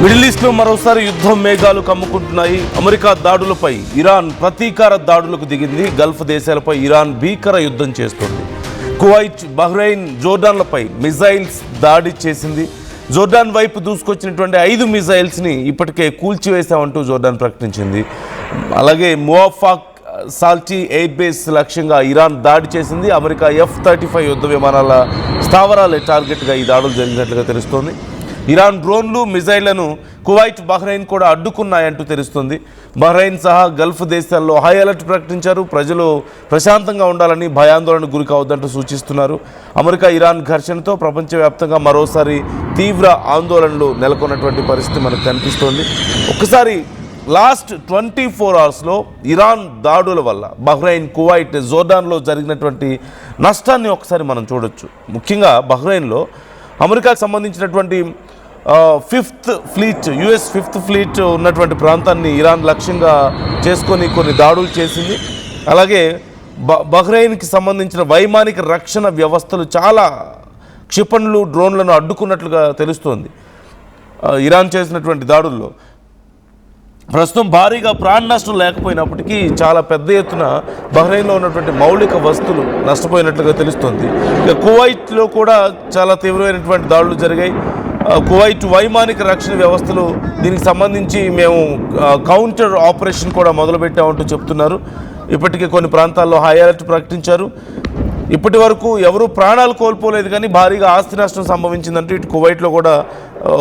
Middle ఈస్ట్లో మరోసారి యుద్ధం మేఘాలు కమ్ముకుంటున్నాయి. అమెరికా దాడులపై ఇరాన్ ప్రతీకార దాడులకు దిగింది. గల్ఫ్ దేశాలపై ఇరాన్ భీకర యుద్ధం చేస్తోంది. కువైట్, బహ్రెయిన్, జోర్డాన్లపై మిజైల్స్ దాడి చేసింది. జోర్డాన్ వైపు దూసుకొచ్చినటువంటి 5 మిజైల్స్ని ఇప్పటికే కూల్చివేశామంటూ జోర్డాన్ ప్రకటించింది. అలాగే మువాఫాక్ సాల్టీ ఎయిర్ బేస్ లక్ష్యంగా ఇరాన్ దాడి చేసింది. అమెరికా F-35 యుద్ధ విమానాల స్థావరాలే టార్గెట్గా ఈ దాడులు జరిగినట్లుగా తెలుస్తోంది. ఇరాన్ డ్రోన్లు, మిజైళ్లను కువైట్, బహ్రెయిన్ కూడా అడ్డుకున్నాయంటూ తెలుస్తుంది. బహ్రెయిన్ సహా గల్ఫ్ దేశాల్లో హై అలర్ట్ ప్రకటించారు. ప్రజలు ప్రశాంతంగా ఉండాలని, భయాందోళనకు గురి కావద్దంటూ సూచిస్తున్నారు. అమెరికా ఇరాన్ ఘర్షణతో ప్రపంచవ్యాప్తంగా మరోసారి తీవ్ర ఆందోళనలు నెలకొన్నటువంటి పరిస్థితి మనకు కనిపిస్తోంది. ఒక్కసారి లాస్ట్ 24 అవర్స్లో ఇరాన్ దాడుల వల్ల బహ్రెయిన్, కువైట్, జోర్డాన్లో జరిగినటువంటి నష్టాన్ని ఒకసారి మనం చూడొచ్చు. ముఖ్యంగా బహ్రెయిన్లో అమెరికాకు సంబంధించినటువంటి 5th fleet, US 5th fleet ఉన్నటువంటి ప్రాంతాన్ని ఇరాన్ లక్ష్యంగా చేసుకొని కొన్ని దాడులు చేసింది. అలాగే బహ్రెయిన్కి సంబంధించిన వైమానిక రక్షణ వ్యవస్థలు చాలా క్షిపణులు, డ్రోన్లను అడ్డుకున్నట్లుగా తెలుస్తోంది. ఇరాన్ చేసినటువంటి దాడుల్లో ప్రస్తుతం భారీగా ప్రాణ నష్టం లేకపోయినప్పటికీ చాలా పెద్ద ఎత్తున బహ్రెయిన్లో ఉన్నటువంటి మౌలిక వస్తువులు నష్టపోయినట్లుగా తెలుస్తుంది. ఇక కువైట్లో కూడా చాలా తీవ్రమైనటువంటి దాడులు జరిగాయి. కువైట్ వైమానిక రక్షణ వ్యవస్థలు దీనికి సంబంధించి మేము కౌంటర్ ఆపరేషన్ కూడా మొదలుపెట్టామంటూ చెప్తున్నారు. ఇప్పటికే కొన్ని ప్రాంతాల్లో హై అలర్ట్ ప్రకటించారు. ఇప్పటి వరకు ఎవరూ ప్రాణాలు కోల్పోలేదు, కానీ భారీగా ఆస్తి నష్టం సంభవించిందంటూ ఇటు కువైట్లో కూడా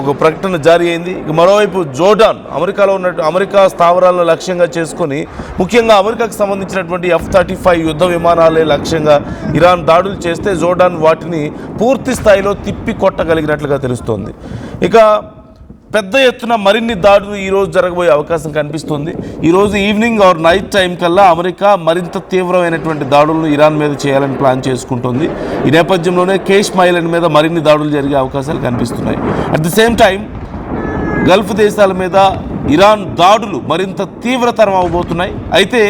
ఒక ప్రకటన జారీ అయింది. మరోవైపు జోర్డాన్, అమెరికాలో ఉన్నట్టు అమెరికా స్థావరాలను లక్ష్యంగా చేసుకొని ముఖ్యంగా అమెరికాకు సంబంధించినటువంటి F-35 యుద్ధ విమానాలే లక్ష్యంగా ఇరాన్ దాడులు చేస్తే జోర్డాన్ వాటిని పూర్తి స్థాయిలో తిప్పి కొట్టగలిగినట్లుగా తెలుస్తోంది. ఇక పెద్ద ఎత్తున మరిన్ని దాడులు ఈరోజు జరగబోయే అవకాశం కనిపిస్తుంది. ఈరోజు ఈవినింగ్ ఆర్ నైట్ టైం కల్లా అమెరికా మరింత తీవ్రమైనటువంటి దాడులను ఇరాన్ మీద చేయాలని ప్లాన్ చేసుకుంటుంది. ఈ నేపథ్యంలోనే కేష్మ్ ఐలాండ్ మీద మరిన్ని దాడులు జరిగే అవకాశాలు కనిపిస్తున్నాయి. At the same time Gulf దేశాల మీద ఇరాన్ దాడులు మరింత తీవ్రతరం అవబోతున్నాయి. అయితే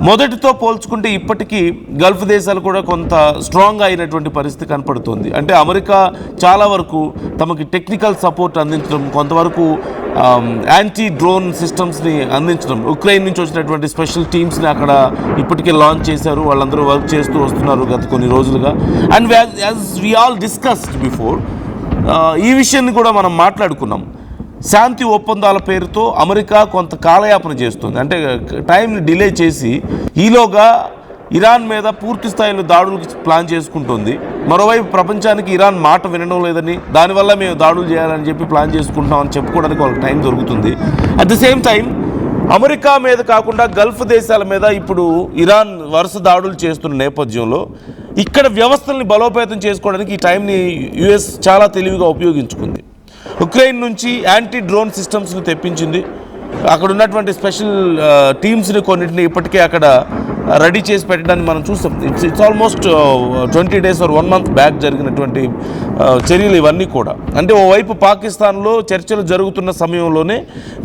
మొదటితో పోల్చుకుంటే ఇప్పటికీ గల్ఫ్ దేశాలు కూడా కొంత స్ట్రాంగ్గా అయినటువంటి పరిస్థితి కనపడుతుంది. అంటే అమెరికా చాలా వరకు తమకి టెక్నికల్ సపోర్ట్ అందించడం, కొంతవరకు యాంటీ డ్రోన్ సిస్టమ్స్ని అందించడం, ఉక్రెయిన్ నుంచి వచ్చినటువంటి స్పెషల్ టీమ్స్ని అక్కడ ఇప్పటికే లాంచ్ చేశారు. వాళ్ళందరూ వర్క్ చేస్తూ వస్తున్నారు గత కొన్ని రోజులుగా. And as we all discussed before, ఈ విషయాన్ని కూడా మనం మాట్లాడుకున్నాం. శాంతి ఒప్పందాల పేరుతో అమెరికా కొంత కాలయాపన చేస్తుంది. అంటే టైంని డిలే చేసి ఈలోగా ఇరాన్ మీద పూర్తి స్థాయిలో దాడులకు ప్లాన్ చేసుకుంటుంది. మరోవైపు ప్రపంచానికి ఇరాన్ మాట వినడం లేదని, దానివల్ల మేము దాడులు చేయాలని చెప్పి ప్లాన్ చేసుకుంటామని చెప్పుకోవడానికి వాళ్ళకి టైం దొరుకుతుంది. At the same time America మీద కాకుండా గల్ఫ్ దేశాల మీద ఇప్పుడు ఇరాన్ వరుస దాడులు చేస్తున్న నేపథ్యంలో ఇక్కడ వ్యవస్థల్ని బలోపేతం చేసుకోవడానికి ఈ టైంని US చాలా తెలివిగా ఉపయోగించుకుంది. ఉక్రెయిన్ నుంచి యాంటీ డ్రోన్ సిస్టమ్స్ని తెప్పించింది. అక్కడ ఉన్నటువంటి స్పెషల్ టీమ్స్ని కొన్నింటిని ఇప్పటికే అక్కడ రెడీ చేసి పెట్టడాన్ని మనం చూస్తాం. It's almost 20 days or 1 month back జరిగినటువంటి చర్యలు ఇవన్నీ కూడా. అంటే ఓవైపు పాకిస్తాన్లో చర్చలు జరుగుతున్న సమయంలోనే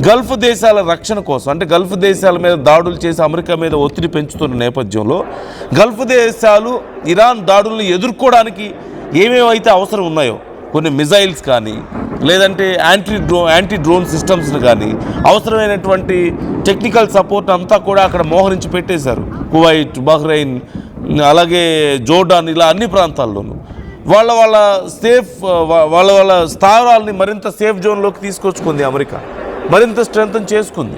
గల్ఫ్ దేశాల రక్షణ కోసం, అంటే గల్ఫ్ దేశాల మీద దాడులు చేసి అమెరికా మీద ఒత్తిడి పెంచుతున్న నేపథ్యంలో గల్ఫ్ దేశాలు ఇరాన్ దాడులను ఎదుర్కోవడానికి ఏమేమైతే అవసరం ఉన్నాయో, కొన్ని మిజైల్స్ కానీ, లేదంటే యాంటీ డ్రోన్ సిస్టమ్స్ని కానీ, అవసరమైనటువంటి టెక్నికల్ సపోర్ట్ అంతా కూడా అక్కడ మోహరించి పెట్టేశారు. కువైట్, బహ్రెయిన్, అలాగే జోర్డాన్, ఇలా అన్ని ప్రాంతాల్లోనూ వాళ్ళ స్థావరాలని మరింత సేఫ్ జోన్లోకి తీసుకొచ్చుకుంది. అమెరికా మరింత స్ట్రెంగ్తన్ చేసుకుంది,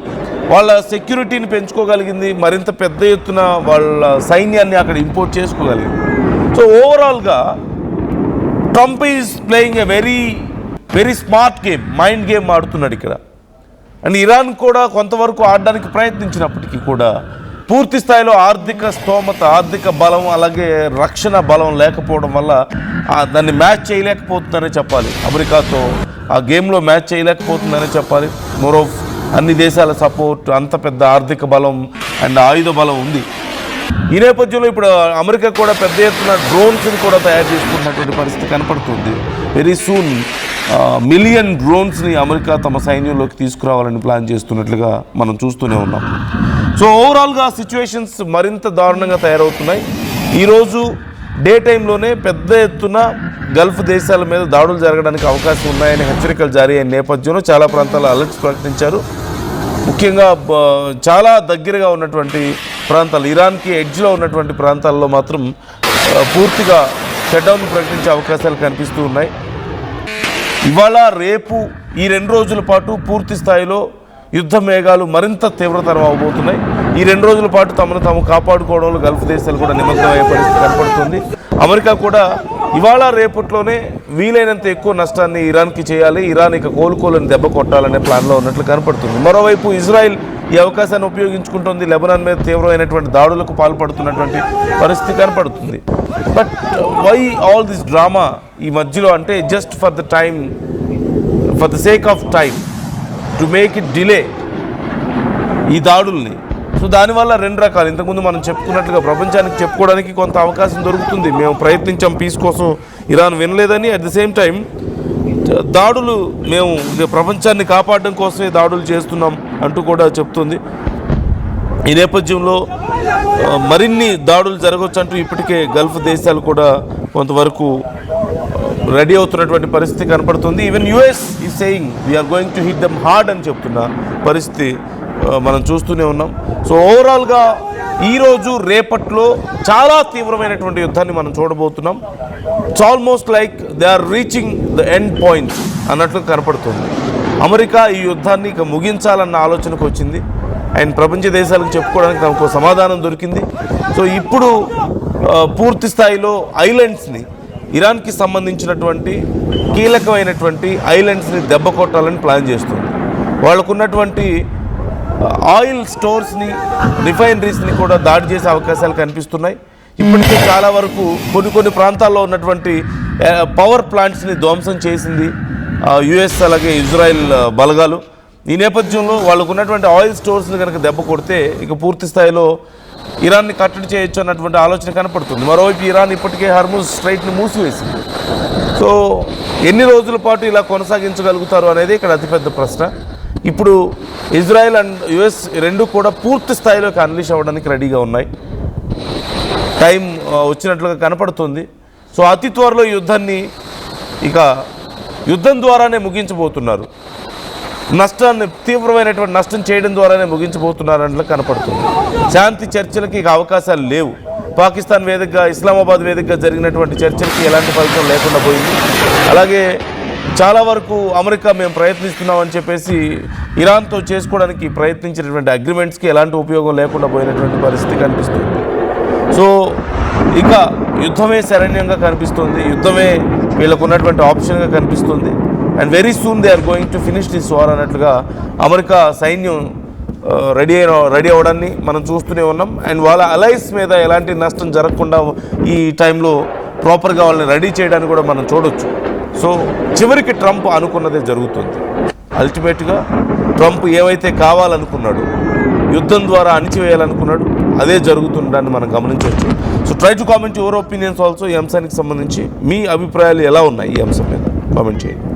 వాళ్ళ సెక్యూరిటీని పెంచుకోగలిగింది, మరింత పెద్ద ఎత్తున వాళ్ళ సైన్యాన్ని అక్కడ ఇంపోర్ట్ చేసుకోగలిగింది. సో ఓవరాల్గా Trump is playing a very smart game, mind game ఆడుతున్నాడు ఇక్కడ. అండ్ ఇరాన్ కూడా కొంతవరకు ఆడడానికి ప్రయత్నించినప్పటికీ కూడా పూర్తి స్థాయిలో ఆర్థిక స్తోమత, ఆర్థిక బలం, అలాగే రక్షణ బలం లేకపోవడం వల్ల దాన్ని మ్యాచ్ చేయలేకపోతుందనే చెప్పాలి. అమెరికాతో ఆ గేమ్లో మ్యాచ్ చేయలేకపోతుందనే చెప్పాలి. మోరోఫ్ అన్ని దేశాల సపోర్ట్, అంత పెద్ద ఆర్థిక బలం అండ్ ఆయుధ బలం ఉంది. ఈ నేపథ్యంలో ఇప్పుడు అమెరికా కూడా పెద్ద ఎత్తున డ్రోన్స్ని కూడా తయారు చేసుకున్నటువంటి పరిస్థితి కనపడుతుంది. వెరీ సూన్ మిలియన్ డ్రోన్స్ని అమెరికా తమ సైన్యంలోకి తీసుకురావాలని ప్లాన్ చేస్తున్నట్లుగా మనం చూస్తూనే ఉన్నాం. సో ఓవరాల్గా సిచ్యువేషన్స్ మరింత దారుణంగా తయారవుతున్నాయి. ఈరోజు డే టైంలోనే పెద్ద ఎత్తున గల్ఫ్ దేశాల మీద దాడులు జరగడానికి అవకాశం ఉన్నాయని హెచ్చరికలు జారీ అయిన నేపథ్యంలో చాలా ప్రాంతాల్లో అలర్ట్స్ ప్రకటించారు. ముఖ్యంగా చాలా దగ్గరగా ఉన్నటువంటి ప్రాంతాలు, ఇరాన్కి ఎడ్జ్లో ఉన్నటువంటి ప్రాంతాల్లో మాత్రం పూర్తిగా షట్డౌన్ ప్రకటించే అవకాశాలు కనిపిస్తూ ఉన్నాయి. ఇవాళ రేపు ఈ 2 రోజుల పాటు పూర్తి స్థాయిలో యుద్ధ మేఘాలు మరింత తీవ్రతరం అవబోతున్నాయి. ఈ 2 రోజుల పాటు తమను తాము కాపాడుకోవడంలో గల్ఫ్ దేశాలు కూడా నిమగ్నమయ్యే పరిస్థితి కనపడుతుంది. అమెరికా కూడా ఇవాళ రేపట్లోనే వీలైనంత ఎక్కువ నష్టాన్ని ఇరాన్కి చేయాలి, ఇరాన్ ఇక కోలుకోలని దెబ్బ కొట్టాలనే ప్లాన్లో ఉన్నట్లు కనపడుతుంది. మరోవైపు ఇజ్రాయెల్ ఈ అవకాశాన్ని ఉపయోగించుకుంటుంది, లెబనాన్ మీద తీవ్రమైనటువంటి దాడులకు పాల్పడుతున్నటువంటి పరిస్థితి కనపడుతుంది. But why all this drama ఈ మధ్యలో అంటే just for the sake of time to make it delay ఈ దాడుల్ని. సో దానివల్ల 2 రకాలు, ఇంతకుముందు మనం చెప్పుకున్నట్లుగా ప్రపంచానికి చెప్పుకోవడానికి కొంత అవకాశం దొరుకుతుంది, మేము ప్రయత్నించాం పీస్ కోసం, ఇరాన్ వినలేదని. అట్ ది సేమ్ టైం దాడులు మేము ప్రపంచాన్ని కాపాడడం కోసమే దాడులు చేస్తున్నాం అంటూ కూడా చెప్తుంది. ఈ నేపథ్యంలో మరిన్ని దాడులు జరగవచ్చు అంటూ ఇప్పటికే గల్ఫ్ దేశాలు కూడా కొంతవరకు రెడీ అవుతున్నటువంటి పరిస్థితి కనపడుతుంది. Even US is saying we are going to hit them hard అని చెప్తున్న పరిస్థితి మనం చూస్తూనే ఉన్నాం. సో ఓవరాల్గా ఈరోజు రేపట్లో చాలా తీవ్రమైనటువంటి యుద్ధాన్ని మనం చూడబోతున్నాం. It's almost like they are reaching the end point అన్నట్లు కనపడుతుంది. అమెరికా ఈ యుద్ధాన్ని ఇక ముగించాలన్న ఆలోచనకు వచ్చింది అండ్ ప్రపంచ దేశాలకు చెప్పుకోవడానికి తమకు సమాధానం దొరికింది. సో ఇప్పుడు పూర్తి స్థాయిలో ఐలాండ్స్ని, ఇరాన్కి సంబంధించినటువంటి కీలకమైనటువంటి ఐలాండ్స్ని దెబ్బ కొట్టాలని ప్లాన్ చేస్తుంది. వాళ్ళకున్నటువంటి ఆయిల్ స్టోర్స్ని, రిఫైనరీస్ని కూడా దాడి చేసే అవకాశాలు కనిపిస్తున్నాయి. ఇప్పటికే చాలా వరకు కొన్ని ప్రాంతాల్లో ఉన్నటువంటి పవర్ ప్లాంట్స్ని ధ్వంసం చేసింది యుఎస్ అలాగే ఇజ్రాయెల్ బలగాలు. ఈ నేపథ్యంలో వాళ్ళకు ఉన్నటువంటి ఆయిల్ స్టోర్స్ని కనుక దెబ్బ కొడితే ఇక పూర్తి స్థాయిలో ఇరాన్ని కట్టడి చేయొచ్చు అన్నటువంటి ఆలోచన కనపడుతుంది. మరోవైపు ఇరాన్ ఇప్పటికే హార్ముజ్ స్ట్రైట్ని మూసివేసింది. సో ఎన్ని రోజుల పాటు ఇలా కొనసాగించగలుగుతారు అనేది ఇక్కడ అతిపెద్ద ప్రశ్న. ఇప్పుడు ఇజ్రాయెల్ అండ్ యుఎస్ 2 కూడా పూర్తి స్థాయిలోకి అన్లీష్ అవ్వడానికి రెడీగా ఉన్నాయి. టైం వచ్చినట్లుగా కనపడుతుంది. సో అతి త్వరలో యుద్ధాన్ని ఇక యుద్ధం ద్వారానే ముగించబోతున్నారు, నష్టాన్ని తీవ్రమైనటువంటి నష్టం చేయడం ద్వారానే ముగించబోతున్నారు అన్నట్లు కనపడుతుంది. శాంతి చర్చలకి ఇక అవకాశాలు లేవు. పాకిస్తాన్ వేదికగా, ఇస్లామాబాద్ వేదికగా జరిగినటువంటి చర్చలకి ఎలాంటి ఫలితం లేకుండా పోయింది. అలాగే చాలా వరకు అమెరికా మేము ప్రయత్నిస్తున్నామని చెప్పేసి ఇరాన్తో చేసుకోవడానికి ప్రయత్నించినటువంటి అగ్రిమెంట్స్కి ఎలాంటి ఉపయోగం లేకుండా పోయినటువంటి పరిస్థితి కనిపిస్తుంది. సో ఇక యుద్ధమే శరణ్యంగా కనిపిస్తుంది, యుద్ధమే వీళ్ళకు ఉన్నటువంటి ఆప్షన్గా కనిపిస్తుంది. And very soon they are going to finish this war అన్నట్లుగా అమెరికా సైన్యం రెడీ అవ్వడాన్ని మనం చూస్తూనే ఉన్నాం. అండ్ వాళ్ళ అలైస్ మీద ఎలాంటి నష్టం జరగకుండా ఈ టైంలో ప్రాపర్గా వాళ్ళని రెడీ చేయడానికి కూడా మనం చూడొచ్చు. సో చివరికి ట్రంప్ అనుకున్నదే జరుగుతుంది. అల్టిమేట్గా ట్రంప్ ఏవైతే కావాలనుకున్నాడు, యుద్ధం ద్వారా అణిచివేయాలనుకున్నాడు, అదే జరుగుతుండడాన్ని మనం గమనించవచ్చు. So try to comment your opinions also. ఈ అంశానికి సంబంధించి మీ అభిప్రాయాలు ఎలా ఉన్నాయి ఈ అంశం మీద కామెంట్ చేయండి.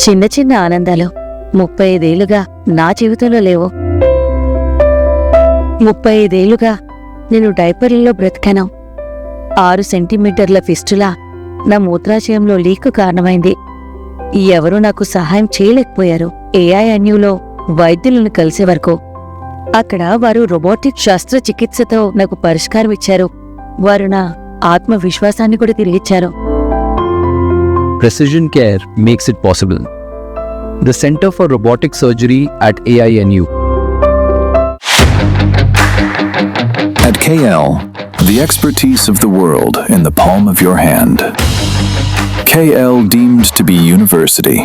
చిన్న చిన్న ఆనందాలు 35 ఏళ్లుగా నా జీవితంలో లేవు. 35 ఏళ్లుగా నేను డైపర్లలో బ్రతికాను. 6 సెంటీమీటర్ల ఫిస్టులా నా మూత్రాశయంలో లీకు కారణమైంది. ఎవరూ నాకు సహాయం చేయలేకపోయారు. AINUలో వైద్యులను కలిసే వరకు. అక్కడ వారు రోబోటిక్ శస్త్రచికిత్సతో నాకు పరిష్కారం ఇచ్చారు. వారు నా ఆత్మవిశ్వాసాన్ని కూడా తిరిగిచ్చారు. Precision Care makes it possible. The Center for Robotic Surgery at AINU. At KL, the expertise of the world in the palm of your hand. KL deemed to be university.